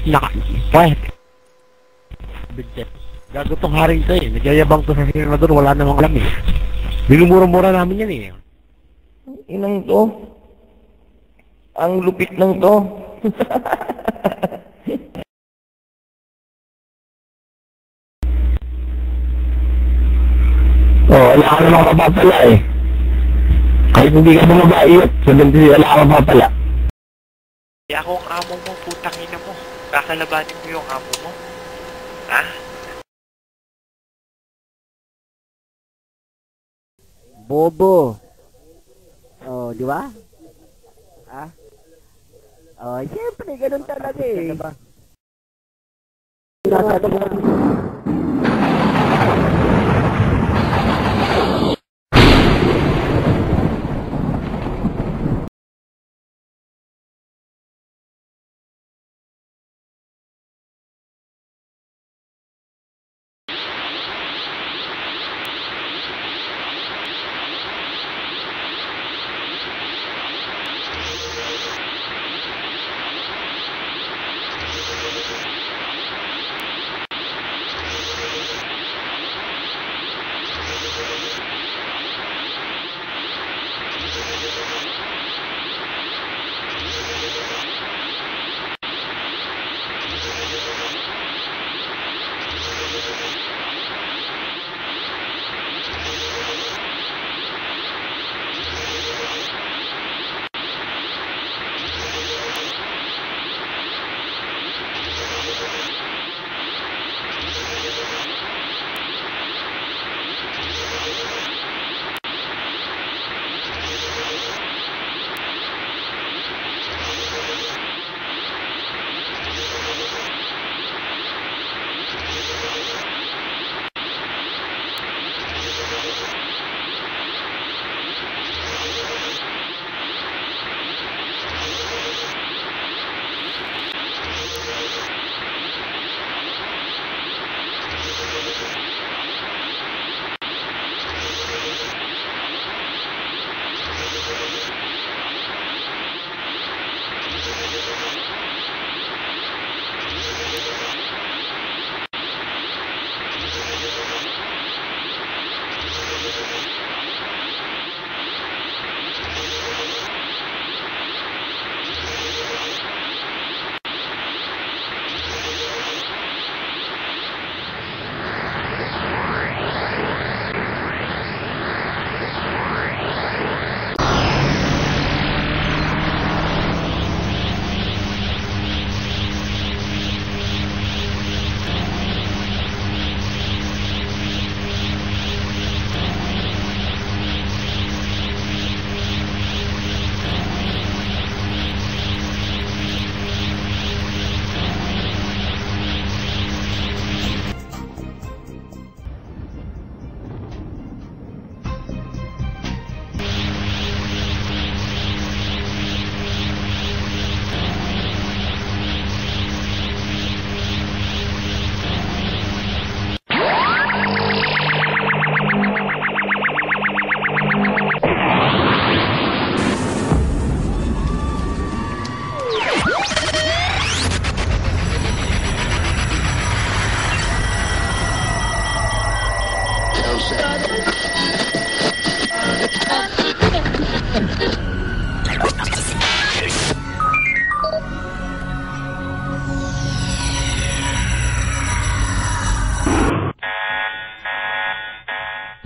Pwede. Bigyan. Gago tong haring to eh. Nagyayabang to sa senador, wala namang alam eh. Binumura-mura namin yan eh. Inang to. Ang lupit ng to. Wala ka naman kapapala eh. Kahit hindi ka bumabae yun, wala ka kapapala. Kaya ako ang amo mo, putang ina mo. Kakalabanin mo yung amo mo. Ha? Bobo. Di ba? Ha? Siyempre, ganun talaga eh. Diba?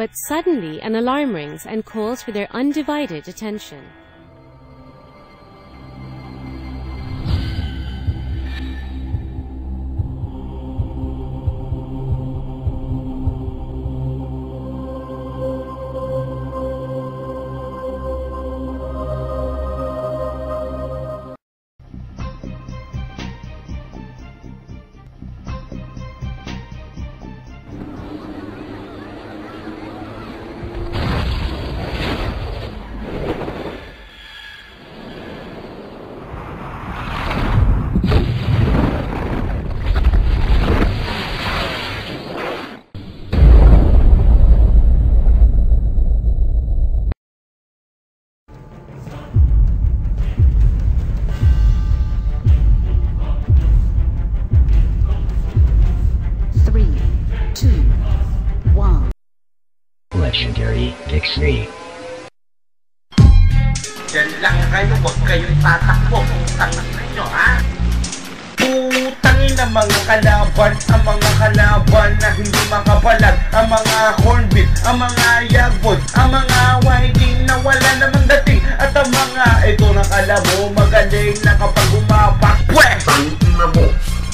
But suddenly an alarm rings and calls for their undivided attention. legendary Dixie. Diyan lang kayo, huwag kayong tatakbo. Tangin nyo, ha? Putangin ang mga kalaban, ang mga kalaban na hindi makabalag, ang mga hornbill, ang mga yagbod, ang mga whiting na wala namang dating, at ang mga ito na kalabo magaling na kapag umapak. Pwes! Tangina mo!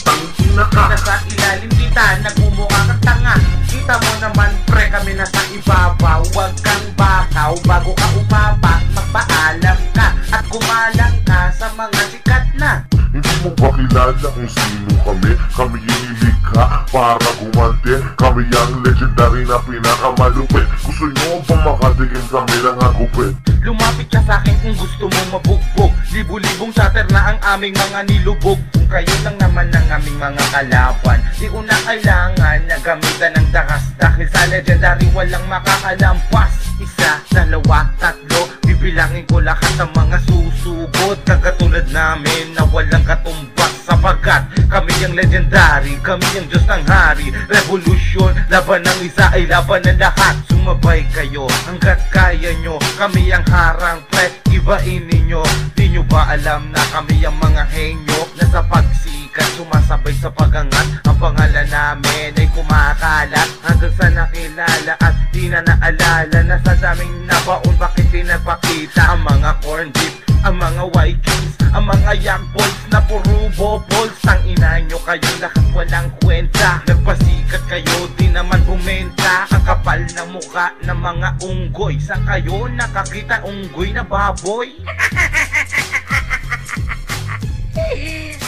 Tangina ka! Nasa ilalim kita, nagmumukha kang tanga. Kita mo naman pre, kami nasa ibabaw. Huwag kang bakaw, bago ka umapak, magpaalam ka at kumalang ka sa mga sikat na. Hindi mo ba kilala kung sino kami? Kami inilikha para gumante. Kami ang legendary na pinakamalupit. Gusto nyo bang makatikim kami ng agupit? Lumapit ka sa akin kung gusto mo mabugbog. Libu-libong shatter na ang aming mga nilubog. Kung kayo lang naman ang aming mga kalaban, di ko na kailangan na gamitan ng dakas. Dahil sa legendary walang makakalampas. Isa, dalawa, tatlo, bibilangin ko lahat ng mga susugod. Kagkatulad namin na walang katumbas. Sapagkat kami ang legendary, kami ang Diyos ng hari. Revolution, laban ng isa ay laban ng lahat. Sumabay kayo hanggat kaya nyo. Kami ang harang pre, ibain ninyo. Di nyo ba alam na kami ang mga henyo na sa pagsikat sumasabay sa pagangat? Ang pangalan namin ay kumakalat hanggang sa nakilala at di na naalala na sa daming nabaon. Bakit di nagpakita ang mga corn beef, ang mga white kings, ang mga young boys na puro bobols? Ang ina nyo kayo lahat walang kwenta. Nagpasikat kayo, di naman bumenta. Ang kapal na mukha ng mga unggoy. Saan kayo nakakita unggoy na baboy?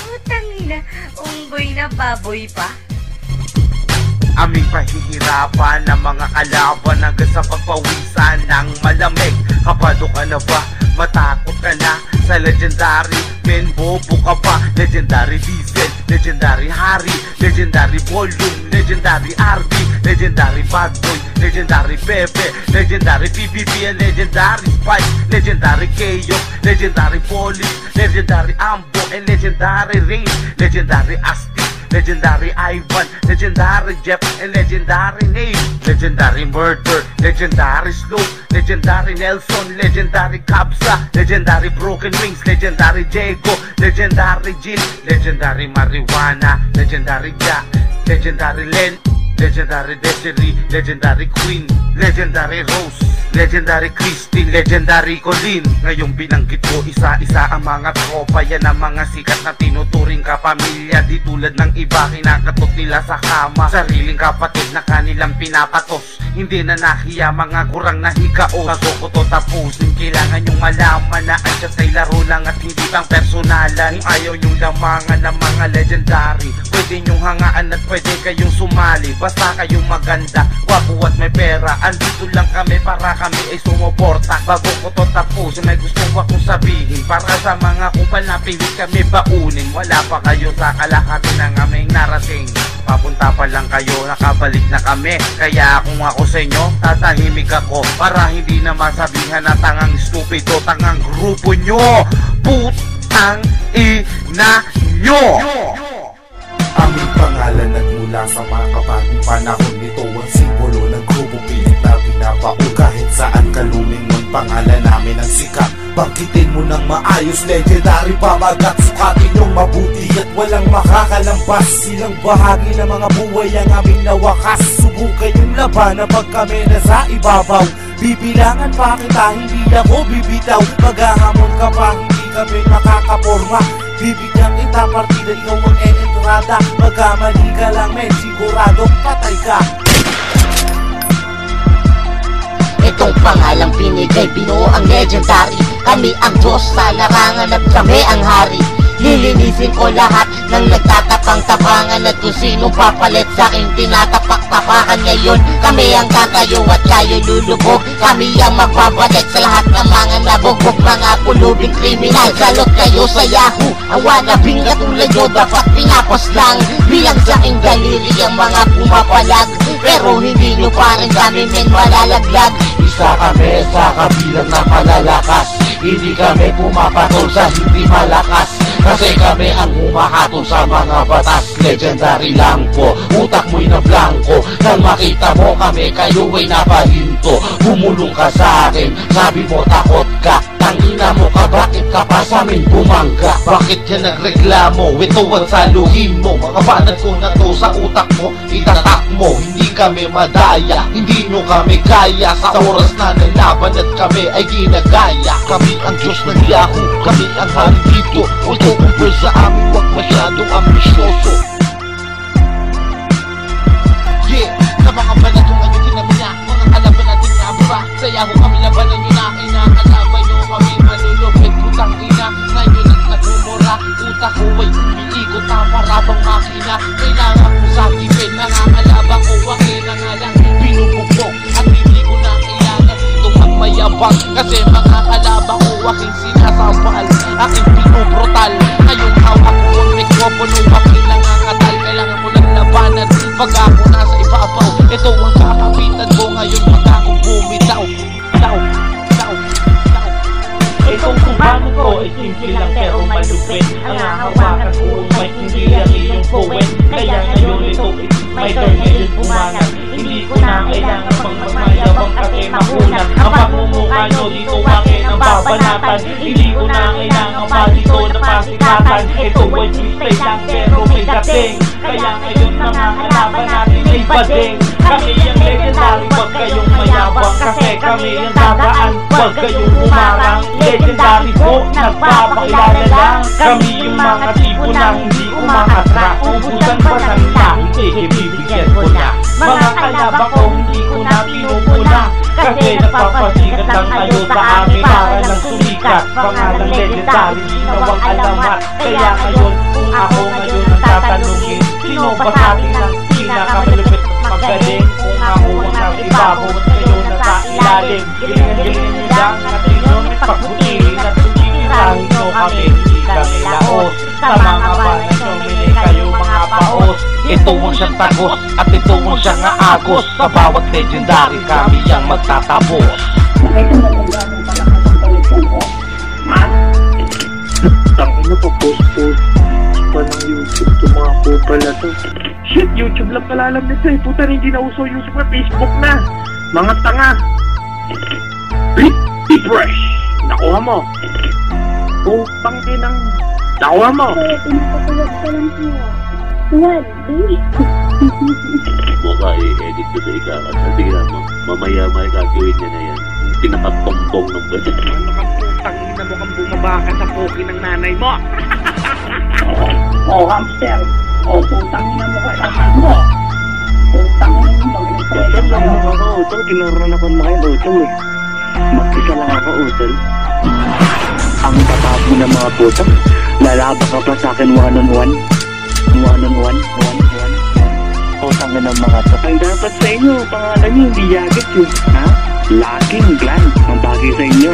Utangina, unggoy na baboy pa. Aming pahihirapan ng mga kalaban hanggang sa pagpawisan ng malamig. Kapado ka na ba? Matakot ka na sa legendary? Men, bobo ka pa. Legendary Diesel, legendary Harry, legendary Volume, legendary RB, legendary Bad Boy, legendary Pepe, legendary PBB, legendary Spike, legendary Chaos, legendary Police, legendary Ambo, and legendary Rain, legendary Asti, legendary Ivan, legendary Jeff, and legendary Name, legendary Murder, legendary Slope, legendary Nelson, legendary Kabsa, legendary Broken Wings, legendary Diego, legendary Jill, legendary Marijuana, legendary Jack, legendary Len, legendary Desiree, legendary Queen, legendary Rose, legendary Christine, legendary Colleen. Ngayong binanggit ko isa-isa ang mga tropa. Yan ang mga sikat na tinuturing kapamilya. Di tulad ng iba, kinakatot nila sa kama. Sariling kapatid na kanilang pinapatos. Hindi na nahiya, mga kurang nahikao. Bago ko to tapusin, kailangan nyong malaman na ang chat ay laro lang at hindi pang personalan. Kung ayaw nyong lamangan ng mga legendary, pwede nyong hangaan at pwede kayong sumali. Basta kayong maganda, wapo at may pera. Andito lang kami para kami ay sumuporta. Bago ko to tapusin, may gusto akong sabihin. Para sa mga kupal na pilit kami baunin. Wala pa kayo sa kalahati ng aming narating. Papunta pa lang kayo, nakabalik na kami. Kaya kung ako sa inyo, tatahimik ako para hindi na masabihan na tangang stupido, tangang grupo nyo. Putang ina nyo! Aming pangalan nagmula sa mga kapatong panahon nito. Ang simbolo ng grupo pilit na pinapaul. Kahit saan kaluming ng pangalan namin ang sikat. Bangkitin mo ng maayos, legendary pamagat. Sukatin yung mabuti at walang makakalampas. Silang bahagi ng mga buhay ang aming nawakas. Subukan yung laban na pag kami nasa ibabaw. Bibilangan pa kita, hindi ako bibitaw. Maghahamon ka pa, hindi kami makakaporma. Bibigyan kita partida, ikaw ang entrada. Magkamali ka lang men, siguradong patay ka. Itong pangalang pinigay, binuo ang legendary. Kami ang Diyos sa larangan at kami ang hari. Lilinisin ko lahat ng nagtatapang-tapangan at kung sinong papalit sa aking tinatapak-tapakan. Ngayon kami ang tatayo at kayo lulubog. Kami ang magbabalik sa lahat ng mga nabugbog. Mga pulubing kriminal, salot kayo sa Yahoo. Ang wanabing katulad nyo dapat pinapos lang. Bilang sa aking daliri ang mga pumapalag. Pero hindi nyo pa rin kami men malalaglag. Isa kami sa kabilang na palalakas. Hindi kami pumapatol sa hindi malakas. Kasi kami ang humahatol sa mga batas. Legendary lang po, utak mo'y na blanco. Nang makita mo kami, kayo ay napahinto. Bumulong ka sa akin, sabi mo takot ka. Tangina mo ka, bakit ka pa sa amin bumangga? Bakit ka nagreklamo? Ito ang saluhin mo. Mga banat ko na to sa utak mo, itatak mo. Hindi kami madaya, hindi nyo kami kaya. Sa oras na nalaban at kami ay ginagaya. Kami ang Diyos ng Yahoo, kami ang hari dito. Huwag kukumpul sa amin, huwag masyadong ambisyoso. Yeah, sa mga banat ko ngayon kinamiya, mga kalaban natin nga ba? Sa Yahoo kami labanan nyo na, inakalaban nyo kami malulupit. Putang ina, ngayon at nagmumura. Utak ko ay umiikot na parabang makina. Kailangan ko sa tipid, nangangalabang ko akin na nga lang binubukbok. At hindi ko na kailangan dito magmayabang. Kasi mga kalabang ko aking sinasabal, aking binubrutal. Ngayong hawak ko ang mikropono, aking nangangatal. Kailangan ko ng labanan pag ako nasa ibabaw. Ito ang kakapitan ko ngayon pag ako bumitaw. Itong kumano ko ay simple lang pero malupit. Ang hahawakan ko may hindi ang iyong puwet. Kaya ngayon ito may turn ngayon bumanag. Hindi ko na kailangan pang magmayabang kasi makunat. Ang pagmumukha nyo dito akin ang babanatan. Hindi ko na kailangan pa dito na pasikatan. Ito ay freestyle lang pero may dating. Kaya ngayon mga kalaban natin ay bading. Kami ang legendary, huwag kayong mayabang. Kasi kami ang dadaan, huwag kayong umarang. Legendary po, nagpapakilala lang. Kami yung mga tipo na hindi umaatra. Ubusan pa sa nila, sige bibigyan ko na. Mga kalabang ko hindi ko na pinupuna. Kasi nagpapasikat lang kayo sa amin para lang sumikat. Pangalang legendary, ginawang alamat. Kaya ngayon, kung ako ngayon ang tatanungin, sino ba sa atin ang pinakamalupit magaling? Kung ako ang nasa ibabaw at kayo nasa ilalim, galingan nyo lang natin yun pagputihin at sumikirahin nyo kami. Hindi kami laos sa mga banay nyo, mili kayo mga paos. Ito ang siyang tagos at ito ang siyang aagos. Sa bawat legendary kami ang magtatapos. Tangin na po, post pa ng YouTube to mga po pala to. Shit, YouTube lang pala alam nito eh. Puta, hindi na uso YouTube na, Facebook na. Mga tanga. Refresh. Nakuha mo. Putang inang. Nakuha mo. Pinapatulog ka lang po. What? Mukha i-edit ko sa ikakat. Tingnan mo, mamaya-maya gagawin niya na yan. Pinakatombong ng pwede. Ano kang putang ina mo kang bumaba ka sa poki ng nanay mo? Oh, hamster. Oh, putang ina mo kailangan mo. Putang ina mo. Utol lang ako, utol. Kinaranapan mo kayo, utol eh. Mag-isa lang ako, utol. Ang tatapo ng mga putang. Lalaba ka pa sa akin one-on-one. One-on-one. Putang ina ng mga to. Ang dapat sa inyo, pangalan nyo, hindi yagit yun. Ha? Laking gland. Ang bagay sa inyo.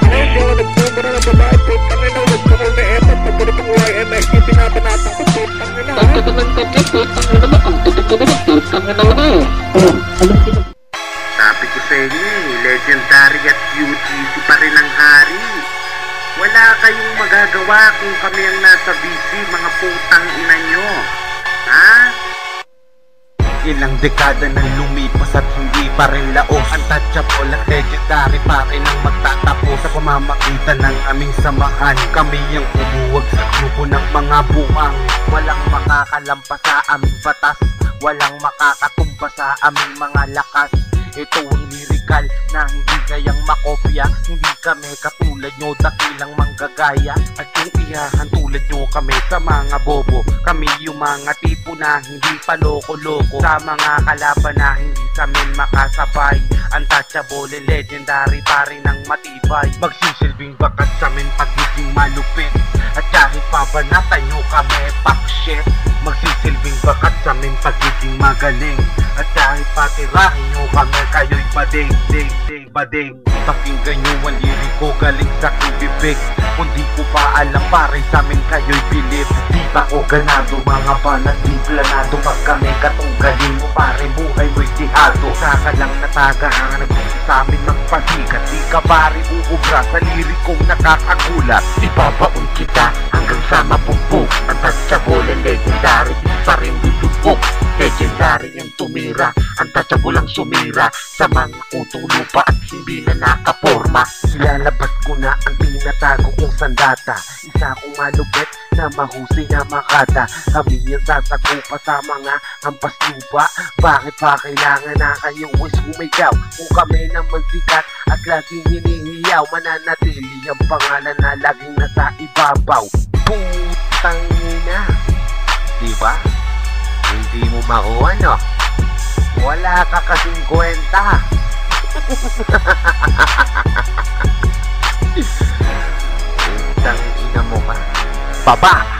Kaya nagpumura ng babae, putang ina, nagpumura na epat, nagpumura ng YMX, yung pinapanatan ko, putang ina, ha? Putang ina na. Sabi ko sa inyo legendary at UGC pa rin ang hari. Wala kayong magagawa kung kami ang nasa BC, mga putang ina nyo. Ha? Ilang dekada nang lumipas at hindi pa rin laos. Untouchable at legendary pa rin ang magtatapos. Sa pamamagitan ng aming samahan, kami ang umuwag sa grupo ng mga buwang. Walang makakalampas sa aming batas, walang makakatumba sa aming mga lakas. Ito ang lyrical na hindi kayang makopya. Hindi kami katulad nyo, dakilang manggagaya. At kung iyahan tulad nyo kami sa mga bobo, kami yung mga tipo na hindi pa loko-loko. Sa mga kalaban na hindi sa amin makasabay, untouchable and legendary pa rin ang matibay. Magsisilbing bakat sa amin pagiging malupit. At kahit pabanatan nyo kami, fuck shit. Magsisilbing bakat sa amin pagiging magaling. At kahit patirahin nyo kami, kayo'y bading, bading. Pakinggan nyo ang liriko galing sa kibibig. Kung di ko pa alam pare sa amin kayo'y bilib. Di ba o ganado mga banat di planado. Pag kami katunggalin mo pare buhay mo'y tihado. Saka lang nataga ang nagpusin sa amin magpasikat. Di ka pare uubra sa lirikong nakakagulat. Ipapaun kita hanggang sa mapumpok. Untouchable and legendary, di pa rin dudubok. Legendary ang tumira, untouchable ang sumira sa mga utong lupa at hindi na nakaporma. Ilalabas ko na ang tinatago kong sandata. Isa akong malupit na mahusay na makata. Kami yung sasagupa sa mga hampas lupa. Bakit pa kailangan na kayo is humigaw? Kung kami naman sikat at laging hinihiyaw, mananatili ang pangalan na laging nasa ibabaw. Putang ina, diba? Hindi mo makuha, no? Wala ka kasing kwenta. Putang ina mo ka. Baba!